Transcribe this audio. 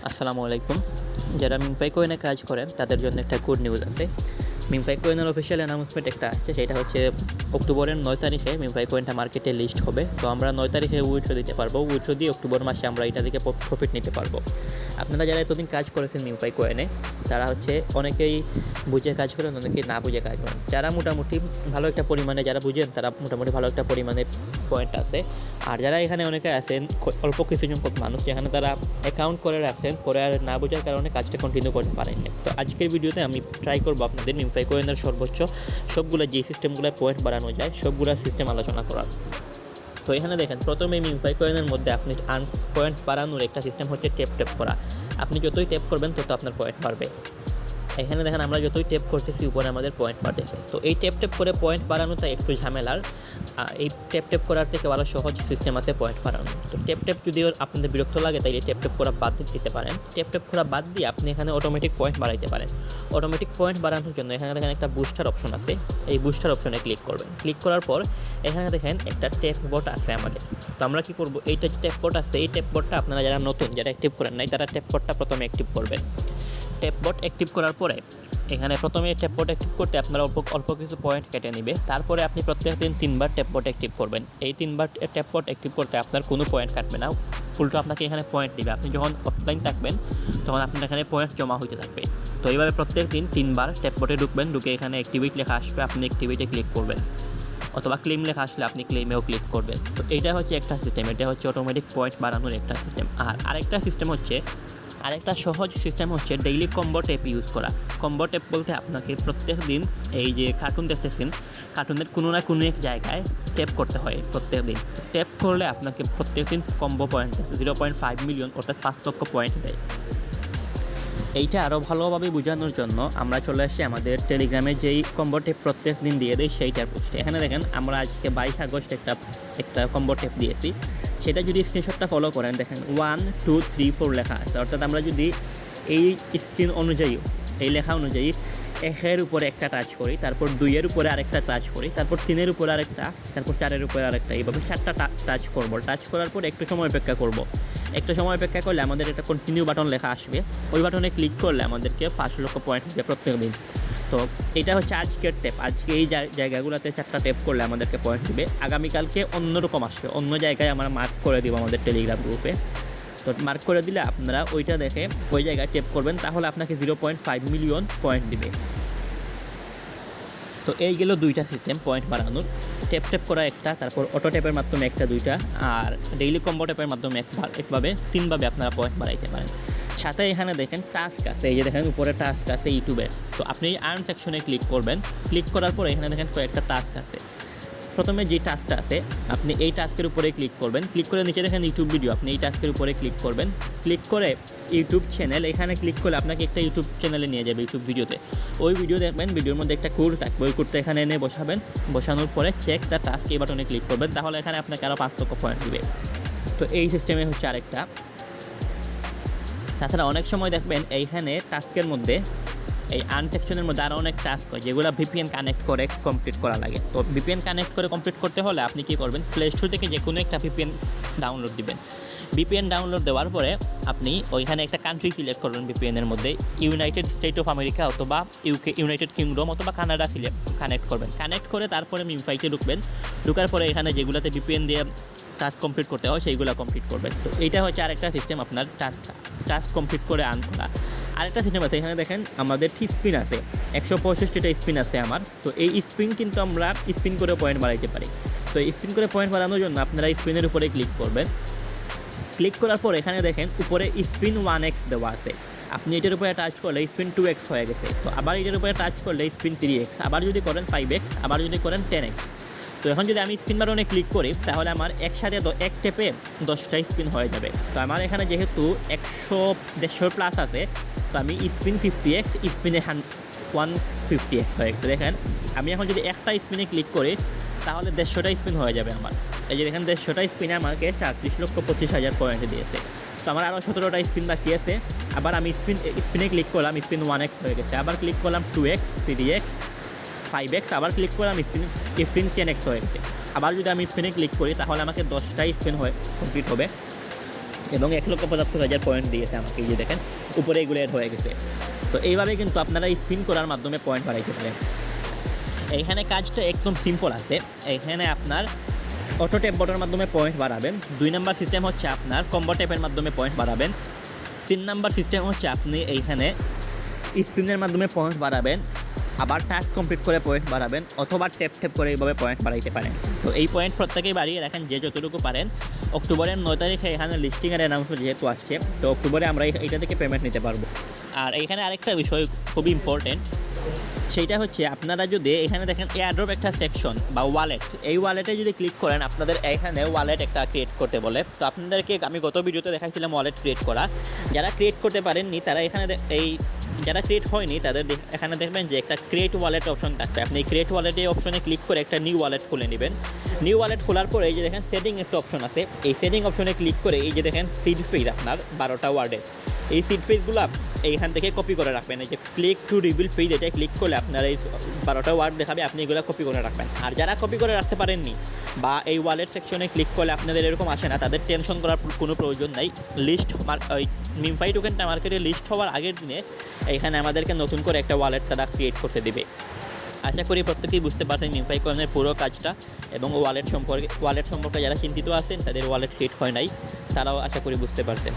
আসসালামু আলাইকুম। যারা মিমফাই কয়েনে কাজ করেন তাদের জন্য একটা গুড নিউজ আছে। মিমফাই কয়েনের অফিসিয়াল অ্যানাউন্সমেন্ট একটা আসছে, সেটা হচ্ছে অক্টোবরের 9 তারিখে মিমফাই কয়েনটা মার্কেটে লিস্ট হবে। তো আমরা 9 তারিখে উইথড্র দিতে পারবো। উইথড্র দিয়ে অক্টোবর মাসে আমরা এটা থেকে প্রফিট নিতে পারবো। আপনারা যারা এতদিন কাজ করেছেন মিমফাই কয়েনে, তারা হচ্ছে অনেকেই বুঝে কাজ করেন, অনেকেই না বুঝে কাজ করেন। যারা মোটামুটি ভালো একটা পরিমাণে যারা বুঝেন, তারা মোটামুটি ভালো একটা পরিমাণে পয়েন্ট আছে। আর যারা এখানে অনেকে আছেন, অল্প কিছু সংখ্যক মানুষ যেখানে তারা অ্যাকাউন্ট করে রাখছেন, পরে আর না বোঝার কারণে কাজটা কন্টিনিউ করতে পারেননি। তো আজকের ভিডিওতে আমি ট্রাই করবো আপনাদের মিমফাই কয়েনের সর্বোচ্চ সবগুলো যে সিস্টেমগুলো পয়েন্ট বাড়ানো যায় সবগুলো সিস্টেম আলোচনা করার। তো এখানে দেখেন, প্রথমে মিমফাই কয়েনের মধ্যে আপনি পয়েন্ট বাড়ানোর একটা সিস্টেম হচ্ছে ট্যাপ করা। আপনি যতই ট্যাপ করবেন তত আপনার পয়েন্ট বাড়বে। এখানে দেখেন, আমরা যতই ট্যাপ করতেছি উপরে আমাদের পয়েন্ট বাড়তেছে। তো এই ট্যাপ করে পয়েন্ট বাড়ানোটা একটু ঝামেলার। এই ট্যাপ করার থেকে আরও সহজ সিস্টেম আছে পয়েন্ট বাড়ানো। তো ট্যাপ যদিও আপনাদের বিরক্ত লাগে, তাই ট্যাপ করা বাদ দিতে পারেন। ট্যাপ করা বাদ দিয়ে আপনি এখানে অটোমেটিক পয়েন্ট বাড়াইতে পারেন। অটোমেটিক পয়েন্ট বাড়ানোর জন্য এখানে দেখেন একটা বুস্টার অপশন আছে। এই বুস্টার অপশনে ক্লিক করবেন। ক্লিক করার পর এখানে দেখেন একটা ট্যাপ বট আছে আমাদের। তো আমরা কী করবো, এইটা যে ট্যাপ বট আছে, এই ট্যাপ বটটা আপনারা যারা নতুন, যারা অ্যাক্টিভ করেন নাই, তারা ট্যাপ বটটা প্রথমে অ্যাক্টিভ করবেন। ট্যাপ বট অ্যাক্টিভ করার পরে এখানে প্রথমে ট্যাপ বট অ্যাক্টিভ করতে আপনারা অল্প কিছু পয়েন্ট কেটে নেবে। তারপরে আপনি প্রত্যেক দিন 3বার ট্যাপ বট অ্যাক্টিভ করবেন। এই 3বার ট্যাপ বট অ্যাক্টিভ করতে আপনার কোনো পয়েন্ট কাটবে না, উল্টো আপনাকে এখানে পয়েন্ট দিবে। আপনি যখন অফলাইন থাকবেন তখন আপনার এখানে পয়েন্ট জমা হতে থাকবে। তো এইভাবে প্রত্যেক দিন 3বার ট্যাপ বটে ঢুকবেন। ঢুকে এখানে অ্যাক্টিভেট লেখা আসবে, আপনি অ্যাক্টিভেটে ক্লিক করবেন, অথবা ক্লেম লেখা আসলে আপনি ক্লেমেও ক্লিক করবেন। তো এইটা হচ্ছে একটা সিস্টেম, এটা হচ্ছে অটোমেটিক পয়েন্ট বাড়ানোর একটা সিস্টেম। আর আরেকটা সিস্টেম হচ্ছে, আরেকটা সহজ সিস্টেম হচ্ছে ডেইলি কম্বো ট্যাপ ইউজ করা। কম্বো ট্যাপ বলতে আপনাকে প্রত্যেক দিন এই যে কার্টুন দেখতেছেন, কার্টুনের কোনো না কোনো এক জায়গায় ট্যাপ করতে হয় প্রত্যেক দিন। ট্যাপ করলে আপনাকে প্রত্যেক দিন কম্বো পয়েন্ট 0.5 মিলিয়ন অর্থাৎ 5 লক্ষ পয়েন্ট দেয়। এইটা আরও ভালোভাবে বোঝানোর জন্য আমরা চলে আসছি আমাদের টেলিগ্রামে যেই কম্বো ট্যাপ প্রত্যেক দিন দিয়ে দেয় সেইটার পোস্টে। এখানে দেখেন, আমরা আজকে 22 আগস্ট একটা কম্বো ট্যাপ দিয়েছি। সেটা যদি স্ক্রিনশটটা ফলো করেন, দেখেন 1 2 3 4 লেখা আছে। অর্থাৎ আমরা যদি এই স্ক্রিন অনুযায়ী, এই লেখা অনুযায়ী 1-এর উপরে একটা টাচ করি, তারপর 2-এর উপরে আরেকটা টাচ করি, তারপর 3-এর উপরে আরেকটা, তারপর 4-এর উপরে আরেকটা, এইভাবে 4টা টাচ করব। টাচ করার পর একটু সময় অপেক্ষা করব। একটু সময় অপেক্ষা করলে আমাদের একটা কন্টিনিউ বাটন লেখা আসবে। ওই বাটনে ক্লিক করলে আমাদেরকে 5 লক্ষ পয়েন্ট দেবে প্রত্যেক দিন। তো এটা হচ্ছে আজকের ট্যাপ। আজকে এই জায়গাগুলোতে 4টা ট্যাপ করলে আমাদেরকে পয়েন্ট দেবে। আগামীকালকে অন্যরকম আসবে, অন্য জায়গায় আমরা মার্ক করে দিব আমাদের টেলিগ্রাম গ্রুপে। তো মার্ক করে দিলে আপনারা ওইটা দেখে ওই জায়গায় ট্যাপ করবেন, তাহলে আপনাকে 0.5 মিলিয়ন পয়েন্ট দিবে। তো এই গেল 2টা সিস্টেম পয়েন্ট বাড়ানোর। ট্যাপ করা একটা, তারপর অটো ট্যাপের মাধ্যমে একটা, 2টা, আর ডেইলি কম্বো ট্যাপের মাধ্যমে একভাবে 3ভাবে আপনারা পয়েন্ট বাড়াইতে পারেন। সাথে এখানে দেখেন টাস্ক আছে, এই যে দেখেন উপরে টাস্ক আছে ইউটিউবে। তো আপনি আর্ন সেকশনে ক্লিক করবেন। ক্লিক করার পরে এখানে দেখেন কয়েকটা টাস্ক আছে। প্রথমে যে টাস্কটা আছে, আপনি এই টাস্কের উপরে ক্লিক করবেন। ক্লিক করে নিচে দেখেন ইউটিউব ভিডিও, আপনি এই টাস্কের উপরে ক্লিক করবেন। ক্লিক করে ইউটিউব চ্যানেল, এখানে ক্লিক করলে আপনাকে একটা ইউটিউব চ্যানেলে নিয়ে যাবে, ইউটিউব ভিডিওতে। ওই ভিডিও দেখবেন, ভিডিওর মধ্যে একটা কোড থাকবে, ওই কোডটা এখানে এনে বসাবেন। বসানোর পরে চেক দ্য টাস্ক এই বাটনে ক্লিক করবেন, তাহলে এখানে আপনাকে আরও 5 লক্ষ পয়েন্ট দিবে। তো এই সিস্টেমে হচ্ছে আরেকটা। তাছাড়া অনেক সময় দেখবেন এইখানে টাস্কের মধ্যে, এই আর্ন সেকশনের মধ্যে আরও অনেক টাস্ক হয় যেগুলো ভিপিএন কানেক্ট করে কমপ্লিট করা লাগে। তো ভিপিএন কানেক্ট করে কমপ্লিট করতে হলে আপনি কী করবেন, প্লে স্টোর থেকে যে কোনো একটা ভিপিএন ডাউনলোড দিবেন। ভিপিএন ডাউনলোড দেওয়ার পরে আপনি ওইখানে একটা কান্ট্রি সিলেক্ট করবেন। ভিপিএনের মধ্যে ইউনাইটেড স্টেট অফ আমেরিকা অথবা ইউনাইটেড কিংডম অথবা কানাডা কানেক্ট করবেন। কানেক্ট করে তারপরে মিমফাইতে ঢুকবেন। ঢুকার পরে এখানে যেগুলোতে ভিপিএন দিয়ে টাস্ক কমপ্লিট করতে হয় সেইগুলো কমপ্লিট করবেন। তো এইটা হচ্ছে আরেকটা সিস্টেম, আপনার টাস্ক কমপ্লিট করে আর্ন করা। আরেকটা সিস্টেম আছে, এখানে দেখেন আমাদের স্পিন আছে, 165টা স্পিন আছে আমার। তো এই স্পিন কিন্তু আমরা স্পিন করে পয়েন্ট বাড়াইতে পারি। তো স্পিন করে পয়েন্ট বাড়ানোর জন্য আপনারা স্পিনের উপরে ক্লিক করবেন। ক্লিক করার পর এখানে দেখেন উপরে স্পিন 1x দেওয়া আছে। আপনি এটার উপরে টাচ করলে স্পিন 2x হয়ে গেছে। তো আবার এটার উপরে টাচ করলে স্পিন 3x, আবার যদি করেন 5x, আবার যদি করেন 10x। তো এখন যদি আমি স্পিন বাটনে ক্লিক করি, তাহলে আমার একসাথে এক টেপে 10টা স্পিন হয়ে যাবে। তো আমার এখানে যেহেতু 150 প্লাস আছে, তো আমি স্পিন 50x, স্পিনে 150x হয়ে গেছে। দেখেন আমি এখন যদি একটা স্পিনে ক্লিক করি, তাহলে 150টা স্পিন হয়ে যাবে আমার। এই যে দেখেন 150টা স্পিনে আমাকে 37,25,000 পয়েন্ট দিয়েছে। তো আমার আরও 17টা স্পিন বাকি আছে। আবার আমি স্পিনে ক্লিক করলাম, স্পিন 1x হয়ে গেছে। আবার ক্লিক করলাম 2x, 3x, 5x, আবার ক্লিক করলাম স্পিন 10x হয়ে গেছে। আবার যদি আমি স্পিনে ক্লিক করি, তাহলে আমাকে 10টা স্পিন কমপ্লিট হবে। এবং 1,75,000 পয়েন্ট দিয়েছে আমাকে, এই যে দেখেন উপরে এগুলো অ্যাড হয়ে গেছে। তো এইভাবে কিন্তু আপনারা স্পিন করার মাধ্যমে পয়েন্ট বাড়াইতে পারেন। এইখানে কাজটা একদম সিম্পল আছে। এইখানে আপনার অটো ট্যাপ বটনের মাধ্যমে পয়েন্ট বাড়াবেন। 2 নাম্বার সিস্টেম হচ্ছে আপনার কম্বো ট্যাপের মাধ্যমে পয়েন্ট বাড়াবেন। 3 নাম্বার সিস্টেম হচ্ছে আপনি এইখানে স্পিনের মাধ্যমে পয়েন্ট বাড়াবেন, আবার টাস্ক কমপ্লিট করে পয়েন্ট বাড়াবেন, অথবা ট্যাপ ট্যাপ করে এইভাবে পয়েন্ট বাড়াইতে পারেন। তো এই পয়েন্ট প্রত্যেকেই বাড়িয়ে রাখেন যে যতটুকু পারেন। অক্টোবরের 9 তারিখে এখানে লিস্টিংয়ের অ্যানাউন্সমেন্ট যেহেতু আসছে, তো অক্টোবরে আমরা এইটা থেকে পেমেন্ট নিতে পারবো। আর এইখানে আরেকটা বিষয় খুবই ইম্পর্টেন্ট, সেইটা হচ্ছে আপনারা যদি এখানে দেখেন এয়ারড্রপ একটা সেকশন বা ওয়ালেট, এই ওয়ালেটে যদি ক্লিক করেন আপনাদের এখানে ওয়ালেট একটা ক্রিয়েট করতে বলে। তো আপনাদেরকে আমি গত ভিডিওতে দেখাইছিলাম ওয়ালেট ক্রিয়েট করা। যারা ক্রিয়েট করতে পারেননি তারা এখানে যারা ক্রিয়েট হয়নি তাদের এখানে দেখবেন যে একটা ক্রিয়েট ওয়ালেট অপশন থাকবে। আপনি ক্রিয়েট ওয়ালেটে অপশনে ক্লিক করে একটা নিউ ওয়ালেট খুলে নেবেন। নিউ ওয়ালেট খোলার পরে এই যে দেখেন সেটিং একটা অপশন আছে, এই সেটিং অপশনে ক্লিক করে এই যে দেখেন সিড ফ্রেজ আপনার 12টা ওয়ার্ডের, এই সিড ফ্রেজগুলো এইখান থেকে কপি করে রাখবেন। এই যে ক্লিক টু রিভিল পেজ, এটা ক্লিক করলে আপনার এই 12টা ওয়ার্ড দেখাবে, আপনি এগুলো কপি করে রাখবেন। আর যারা কপি করে রাখতে পারেননি বা এই ওয়ালেট সেকশনে ক্লিক করলে আপনাদের এরকম আসে না, তাদের টেনশন করার কোনো প্রয়োজন নাই। লিস্ট ওই মিমফাই টোকেনটা মার্কেটে লিস্ট হওয়ার আগের দিনে এখানে আমাদেরকে নতুন করে একটা ওয়ালেট তারা ক্রিয়েট করতে দেবে। আশা করি প্রত্যেকেই বুঝতে পারছেন মিমফাই কয়েনের পুরো কাজটা, এবং ওয়ালেট সম্পর্কে যারা চিন্তিত আছেন তাদের ওয়ালেট ক্রিয়েট হয় নাই, তারাও আশা করি বুঝতে পারছেন।